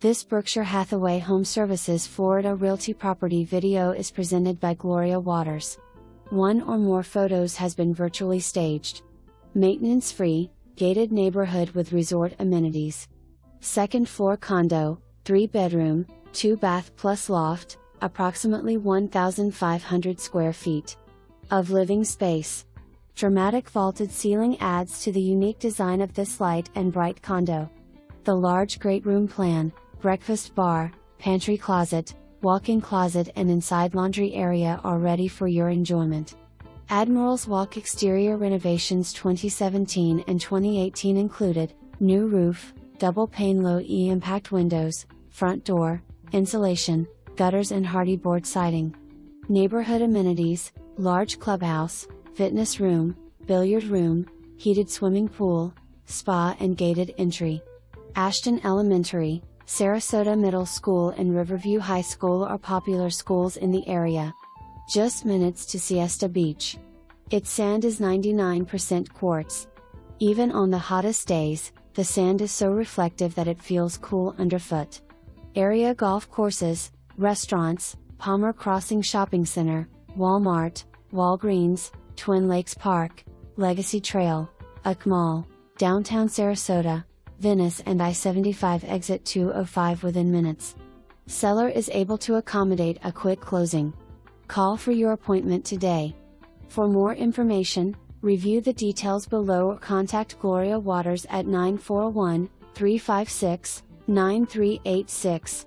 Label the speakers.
Speaker 1: This Berkshire Hathaway HomeServices Florida Realty property video is presented by Gloria Waters. One or more photos has been virtually staged. Maintenance-free, gated neighborhood with resort amenities. Second floor condo, 3-bedroom, 2-bath plus loft, approximately 1,500 square feet of living space. Dramatic vaulted ceiling adds to the unique design of this light and bright condo. The large great room plan, breakfast bar, pantry closet, walk-in closet and inside laundry area are ready for your enjoyment. Admirals Walk exterior renovations 2017 and 2018 included new roof, double pane low E-impact windows, front door, insulation, gutters and Hardee Board siding. Neighborhood amenities, large clubhouse, fitness room, billiard room, heated swimming pool, spa and gated entry. Ashton Elementary, Sarasota Middle School and Riverview High School are popular schools in the area. Just minutes to SIESTA Beach. Its sand is 99% quartz. Even on the hottest days, the sand is so reflective that it feels cool underfoot. Area golf courses, restaurants, Palmer Crossing Shopping Center, Walmart, Walgreens, Twin Lakes Park, Legacy Trail, UTC Mall, downtown Sarasota, Venice and I-75 exit 205 within minutes. Seller is able to accommodate a quick closing. Call for your appointment today. For more information, review the details below or contact Gloria Waters at 941-356-9386.